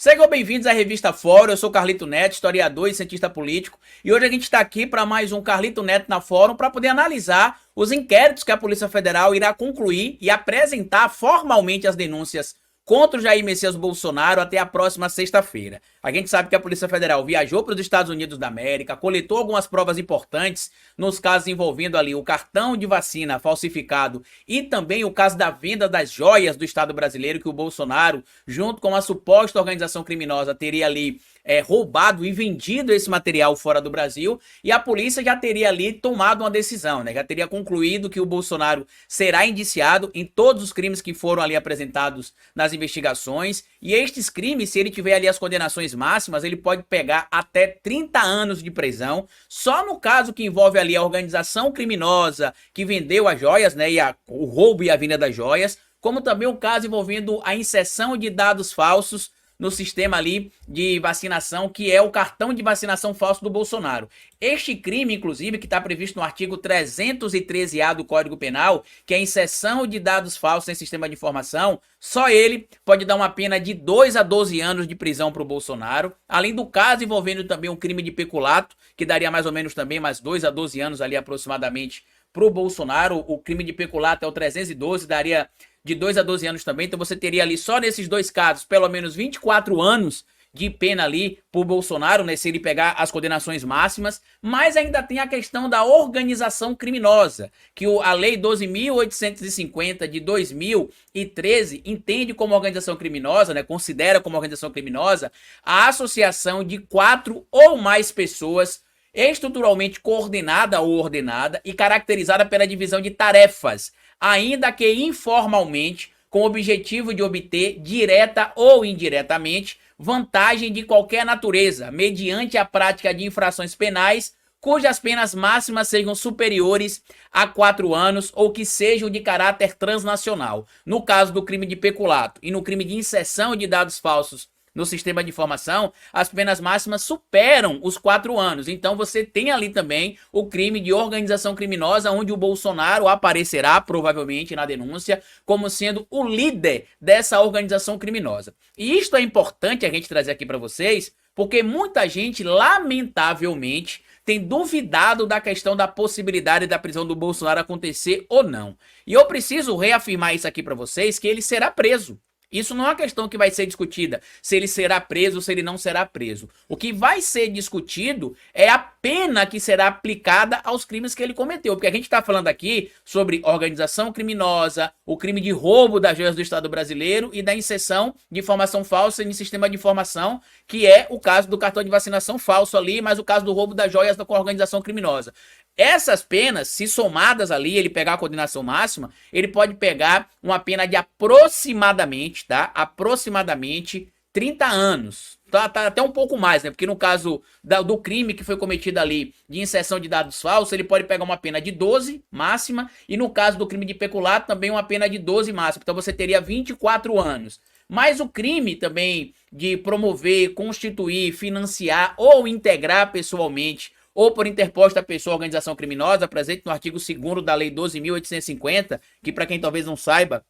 Sejam bem-vindos à Revista Fórum, eu sou Carlito Neto, historiador e cientista político, e hoje a gente está aqui para mais um Carlito Neto na Fórum para poder analisar os inquéritos que a Polícia Federal irá concluir e apresentar formalmente as denúncias contra o Jair Messias Bolsonaro até a próxima sexta-feira. A gente sabe que a Polícia Federal viajou para os Estados Unidos da América, coletou algumas provas importantes nos casos envolvendo ali o cartão de vacina falsificado e também o caso da venda das joias do Estado brasileiro que o Bolsonaro, junto com a suposta organização criminosa, teria ali roubado e vendido esse material fora do Brasil, e a polícia já teria ali tomado uma decisão, né? Já teria concluído que o Bolsonaro será indiciado em todos os crimes que foram ali apresentados nas investigações, e estes crimes, se ele tiver ali as condenações máximas, ele pode pegar até 30 anos de prisão, só no caso que envolve ali a organização criminosa que vendeu as joias, né, o roubo e a venda das joias, como também o caso envolvendo a inserção de dados falsos no sistema ali de vacinação, que é o cartão de vacinação falso do Bolsonaro. Este crime, inclusive, que está previsto no artigo 313-A do Código Penal, que é a inserção de dados falsos em sistema de informação, só ele pode dar uma pena de 2 a 12 anos de prisão para o Bolsonaro, além do caso envolvendo também um crime de peculato, que daria mais ou menos também mais 2 a 12 anos ali aproximadamente para o Bolsonaro. O crime de peculato é o 312, daria de 2 a 12 anos também, então você teria ali só nesses dois casos pelo menos 24 anos de pena ali por Bolsonaro, né, se ele pegar as condenações máximas, mas ainda tem a questão da organização criminosa, que a Lei 12.850 de 2013 entende como organização criminosa, né, considera como organização criminosa a associação de 4 ou mais pessoas estruturalmente coordenada ou ordenada e caracterizada pela divisão de tarefas, ainda que informalmente, com o objetivo de obter, direta ou indiretamente, vantagem de qualquer natureza, mediante a prática de infrações penais, cujas penas máximas sejam superiores a 4 anos ou que sejam de caráter transnacional. No caso do crime de peculato e no crime de inserção de dados falsos no sistema de informação, as penas máximas superam os 4 anos. Então você tem ali também o crime de organização criminosa, onde o Bolsonaro aparecerá provavelmente na denúncia como sendo o líder dessa organização criminosa. E isto é importante a gente trazer aqui para vocês, porque muita gente, lamentavelmente, tem duvidado da questão da possibilidade da prisão do Bolsonaro acontecer ou não. E eu preciso reafirmar isso aqui para vocês, que ele será preso. Isso não é uma questão que vai ser discutida, se ele será preso ou se ele não será preso. O que vai ser discutido é a pena que será aplicada aos crimes que ele cometeu. Porque a gente está falando aqui sobre organização criminosa, o crime de roubo das joias do Estado brasileiro e da inserção de informação falsa em sistema de informação, que é o caso do cartão de vacinação falso ali, mas o caso do roubo das joias com a organização criminosa. Essas penas, se somadas ali, ele pegar a condenação máxima, ele pode pegar uma pena de aproximadamente, tá? Aproximadamente 30 anos. Tá até um pouco mais, né? Porque no caso do crime que foi cometido ali de inserção de dados falsos, ele pode pegar uma pena de 12 máxima, e no caso do crime de peculato também uma pena de 12 máxima. Então você teria 24 anos. Mas o crime também de promover, constituir, financiar ou integrar pessoalmente ou por interposta pessoa ou organização criminosa, presente no artigo 2º da Lei 12.850, que, para quem talvez não saiba,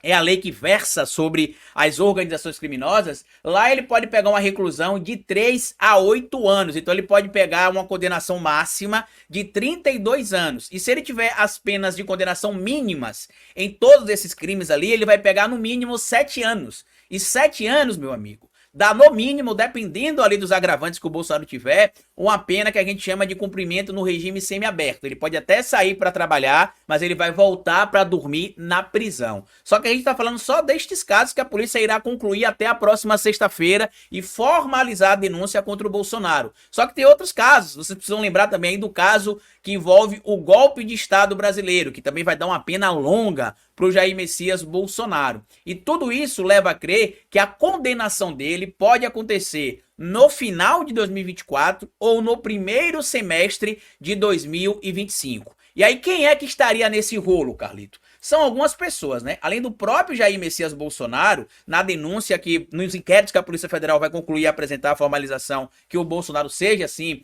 é a lei que versa sobre as organizações criminosas. Lá ele pode pegar uma reclusão de 3 a 8 anos. Então ele pode pegar uma condenação máxima de 32 anos. E se ele tiver as penas de condenação mínimas em todos esses crimes ali, ele vai pegar no mínimo 7 anos. E 7 anos, meu amigo, dá no mínimo, dependendo ali dos agravantes que o Bolsonaro tiver, uma pena que a gente chama de cumprimento no regime semiaberto. Ele pode até sair para trabalhar, mas ele vai voltar para dormir na prisão. Só que a gente está falando só destes casos que a polícia irá concluir até a próxima sexta-feira e formalizar a denúncia contra o Bolsonaro. Só que tem outros casos, vocês precisam lembrar também aí do caso que envolve o golpe de Estado brasileiro, que também vai dar uma pena longa para o Jair Messias Bolsonaro. E tudo isso leva a crer que a condenação dele pode acontecer no final de 2024 ou no primeiro semestre de 2025. E aí quem é que estaria nesse rolo, Carlito? São algumas pessoas, né? Além do próprio Jair Messias Bolsonaro, na denúncia que, nos inquéritos que a Polícia Federal vai concluir e apresentar a formalização que o Bolsonaro seja, assim,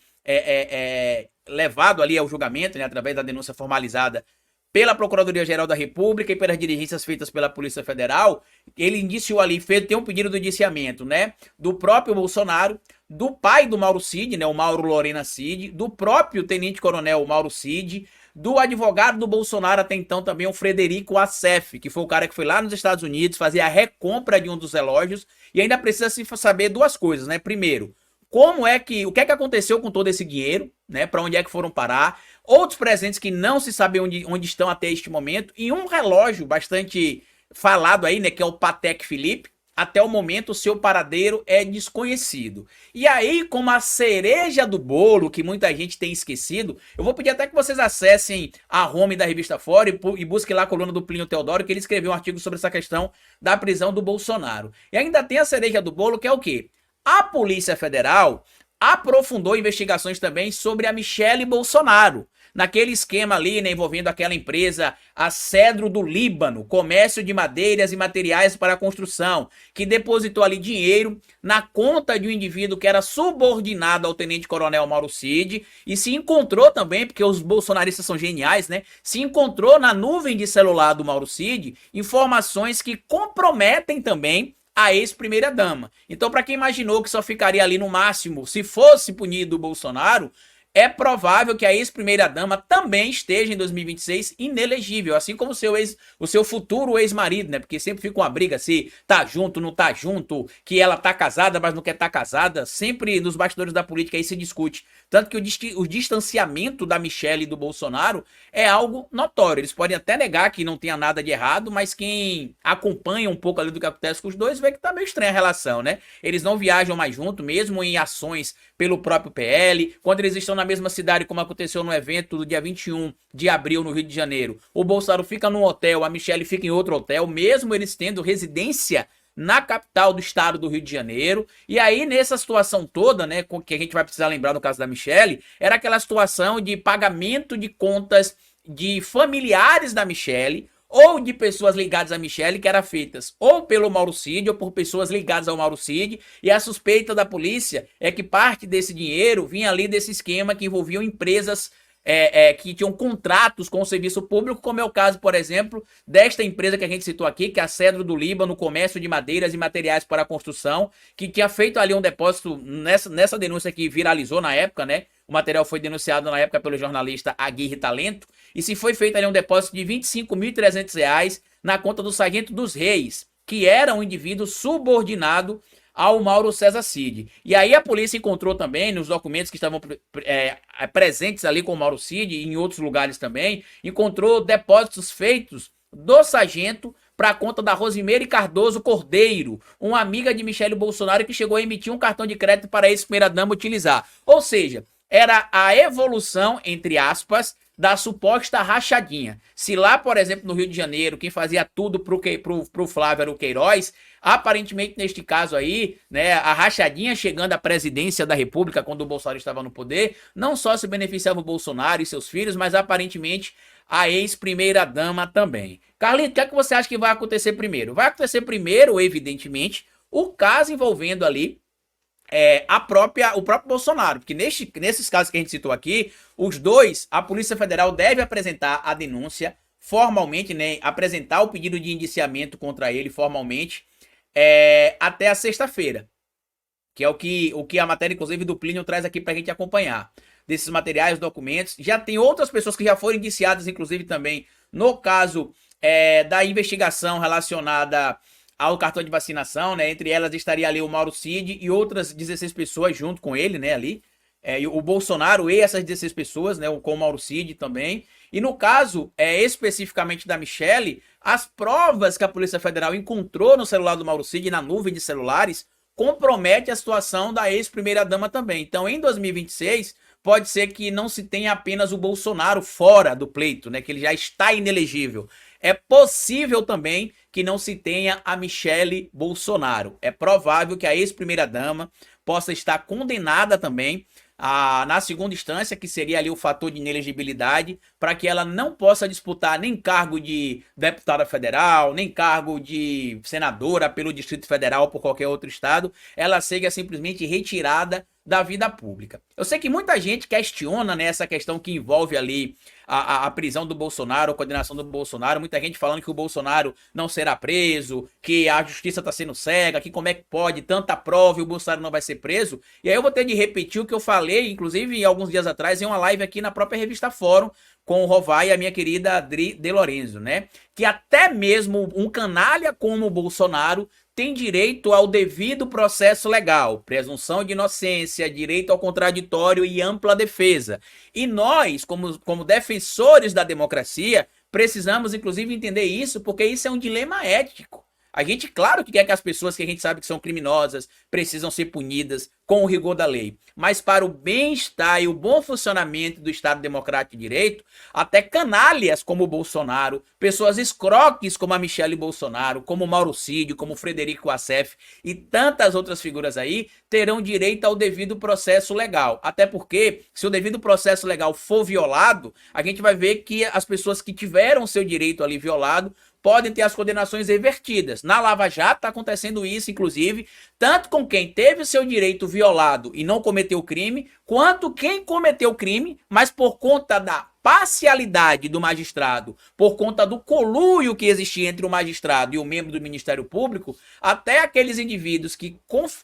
levado ali ao julgamento, né, através da denúncia formalizada pela Procuradoria-Geral da República e pelas diligências feitas pela Polícia Federal, ele indiciou ali, tem um pedido de indiciamento, né, do próprio Bolsonaro, do pai do Mauro Cid, né, o Mauro Lorena Cid, do próprio tenente-coronel Mauro Cid, do advogado do Bolsonaro até então também, o Frederico Assef, que foi o cara que foi lá nos Estados Unidos fazer a recompra de um dos relógios, e ainda precisa se saber duas coisas, né? Primeiro, o que é que aconteceu com todo esse dinheiro, né? Para onde é que foram parar? Outros presentes que não se sabe onde estão até este momento, e um relógio bastante falado aí, né? Que é o Patek Philippe. Até o momento, o seu paradeiro é desconhecido. E aí, como a cereja do bolo, que muita gente tem esquecido, eu vou pedir até que vocês acessem a home da Revista Fora e busquem lá a coluna do Plínio Teodoro, que ele escreveu um artigo sobre essa questão da prisão do Bolsonaro. E ainda tem a cereja do bolo, que é o quê? A Polícia Federal aprofundou investigações também sobre a Michelle Bolsonaro, naquele esquema ali, né, envolvendo aquela empresa, a Cedro do Líbano, comércio de madeiras e materiais para a construção, que depositou ali dinheiro na conta de um indivíduo que era subordinado ao tenente-coronel Mauro Cid, e se encontrou também, porque os bolsonaristas são geniais, né, se encontrou na nuvem de celular do Mauro Cid informações que comprometem também a ex-primeira-dama. Então, para quem imaginou que só ficaria ali no máximo se fosse punido o Bolsonaro, é provável que a ex-primeira-dama também esteja em 2026 inelegível, assim como o seu futuro ex-marido, né? Porque sempre fica uma briga se tá junto, não tá junto, que ela tá casada, mas não quer tá casada. Sempre nos bastidores da política aí se discute. Tanto que o distanciamento da Michelle e do Bolsonaro é algo notório. Eles podem até negar que não tenha nada de errado, mas quem acompanha um pouco ali do que acontece com os dois vê que tá meio estranha a relação, né? Eles não viajam mais junto, mesmo em ações pelo próprio PL, quando eles estão na mesma cidade, como aconteceu no evento do dia 21 de abril no Rio de Janeiro. O Bolsonaro fica num hotel, a Michelle fica em outro hotel, mesmo eles tendo residência na capital do estado do Rio de Janeiro. E aí, nessa situação toda, né, que a gente vai precisar lembrar no caso da Michelle, era aquela situação de pagamento de contas de familiares da Michelle ou de pessoas ligadas a Michelle, que eram feitas ou pelo Mauro Cid ou por pessoas ligadas ao Mauro Cid, e a suspeita da polícia é que parte desse dinheiro vinha ali desse esquema que envolviam empresas que tinham contratos com o serviço público, como é o caso, por exemplo, desta empresa que a gente citou aqui, que é a Cedro do Líbano, comércio de madeiras e materiais para a construção, que tinha feito ali um depósito nessa denúncia que viralizou na época, né? O material foi denunciado na época pelo jornalista Aguirre Talento, e se foi feito ali um depósito de R$ 25.300 na conta do Sargento dos Reis, que era um indivíduo subordinado ao Mauro César Cid. E aí a polícia encontrou também, nos documentos que estavam presentes ali com o Mauro Cid e em outros lugares também, encontrou depósitos feitos do sargento para a conta da Rosimeire Cardoso Cordeiro, uma amiga de Michelle Bolsonaro que chegou a emitir um cartão de crédito para a ex-primeira-dama utilizar. Ou seja, era a evolução, entre aspas, da suposta rachadinha. Se lá, por exemplo, no Rio de Janeiro, quem fazia tudo pro Flávio era o Queiroz, aparentemente neste caso aí, né, a rachadinha chegando à presidência da República quando o Bolsonaro estava no poder, não só se beneficiava o Bolsonaro e seus filhos, mas aparentemente a ex-primeira-dama também. Carlito, o que é que você acha que vai acontecer primeiro? Vai acontecer primeiro, evidentemente, o caso envolvendo ali o próprio Bolsonaro, porque nesses casos que a gente citou aqui, os dois, a Polícia Federal deve apresentar a denúncia formalmente, né, apresentar o pedido de indiciamento contra ele formalmente até a sexta-feira, que é o que a matéria, inclusive, do Plínio traz aqui pra gente acompanhar. Desses materiais, documentos, já tem outras pessoas que já foram indiciadas, inclusive também no caso da investigação relacionada ao cartão de vacinação, né? Entre elas estaria ali o Mauro Cid e outras 16 pessoas junto com ele, né? Ali. E o Bolsonaro e essas 16 pessoas, né? Com o Mauro Cid também. E no caso, especificamente da Michelle, as provas que a Polícia Federal encontrou no celular do Mauro Cid, na nuvem de celulares, compromete a situação da ex-primeira-dama também. Então, em 2026, pode ser que não se tenha apenas o Bolsonaro fora do pleito, né? Que ele já está inelegível. É possível também que não se tenha a Michelle Bolsonaro. É provável que a ex-primeira-dama possa estar condenada também na segunda instância, que seria ali o fator de inelegibilidade, para que ela não possa disputar nem cargo de deputada federal, nem cargo de senadora pelo Distrito Federal ou por qualquer outro estado. Ela seja simplesmente retirada da vida pública. Eu sei que muita gente questiona, né, essa questão que envolve ali a prisão do Bolsonaro, a condenação do Bolsonaro, muita gente falando que o Bolsonaro não será preso, que a justiça está sendo cega, que como é que pode, tanta prova e o Bolsonaro não vai ser preso. E aí eu vou ter de repetir o que eu falei, inclusive alguns dias atrás, em uma live aqui na própria revista Fórum, com o Rovai e a minha querida Adri De Lorenzo, né? Que até mesmo um canalha como o Bolsonaro tem direito ao devido processo legal, presunção de inocência, direito ao contraditório e ampla defesa. E nós, como defensores da democracia, precisamos inclusive entender isso, porque isso é um dilema ético. A gente, claro que quer que as pessoas que a gente sabe que são criminosas precisam ser punidas com o rigor da lei. Mas para o bem-estar e o bom funcionamento do Estado Democrático de Direito, até canalhas como o Bolsonaro, pessoas escroques como a Michelle Bolsonaro, como o Mauro Cid, como o Frederico Assef e tantas outras figuras aí, terão direito ao devido processo legal. Até porque, se o devido processo legal for violado, a gente vai ver que as pessoas que tiveram seu direito ali violado podem ter as condenações revertidas. Na Lava Jato está acontecendo isso, inclusive, tanto com quem teve o seu direito violado e não cometeu crime, quanto quem cometeu crime, mas por conta da parcialidade do magistrado, por conta do conluio que existia entre o magistrado e o membro do Ministério Público, até aqueles indivíduos que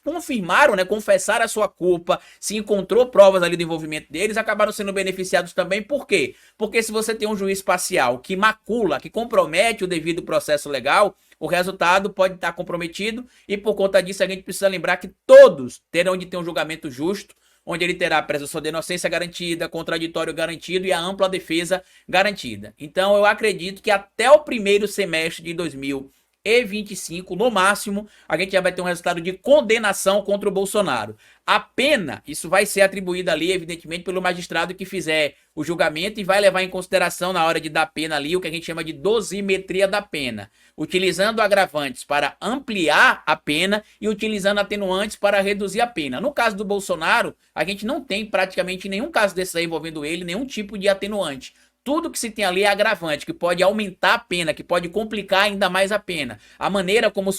confirmaram, né, confessaram a sua culpa, se encontrou provas ali do envolvimento deles, acabaram sendo beneficiados também. Por quê? Porque se você tem um juiz parcial que macula, que compromete o devido processo legal, o resultado pode estar comprometido e por conta disso a gente precisa lembrar que todos terão de ter um julgamento justo, onde ele terá a presunção de inocência garantida, contraditório garantido e a ampla defesa garantida. Então eu acredito que até o primeiro semestre de 2025, no máximo, a gente já vai ter um resultado de condenação contra o Bolsonaro. A pena, isso vai ser atribuída ali, evidentemente, pelo magistrado que fizer o julgamento e vai levar em consideração na hora de dar pena ali o que a gente chama de dosimetria da pena, utilizando agravantes para ampliar a pena e utilizando atenuantes para reduzir a pena. No caso do Bolsonaro, a gente não tem praticamente nenhum caso desse aí envolvendo ele, nenhum tipo de atenuante. Tudo que se tem ali é agravante, que pode aumentar a pena, que pode complicar ainda mais a pena. A maneira como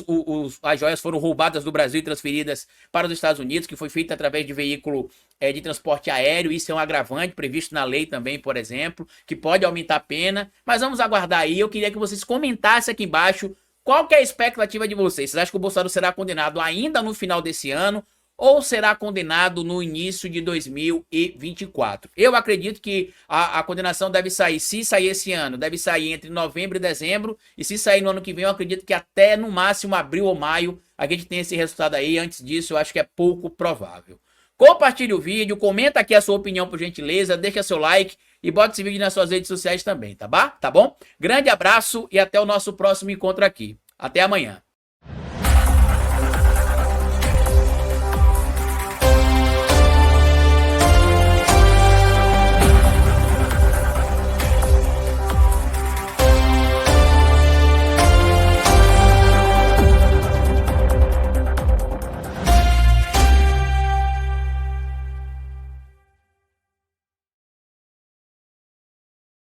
as joias foram roubadas do Brasil e transferidas para os Estados Unidos, que foi feita através de veículo de transporte aéreo, isso é um agravante previsto na lei também, por exemplo, que pode aumentar a pena. Mas vamos aguardar aí. Eu queria que vocês comentassem aqui embaixo qual que é a expectativa de vocês. Vocês acham que o Bolsonaro será condenado ainda no final desse ano? Ou será condenado no início de 2024. Eu acredito que a condenação deve sair, se sair esse ano, deve sair entre novembro e dezembro, e se sair no ano que vem, eu acredito que até no máximo abril ou maio a gente tem esse resultado aí. Antes disso, eu acho que é pouco provável. Compartilhe o vídeo, comenta aqui a sua opinião por gentileza, deixa seu like e bota esse vídeo nas suas redes sociais também, tá bom? Grande abraço e até o nosso próximo encontro aqui. Até amanhã.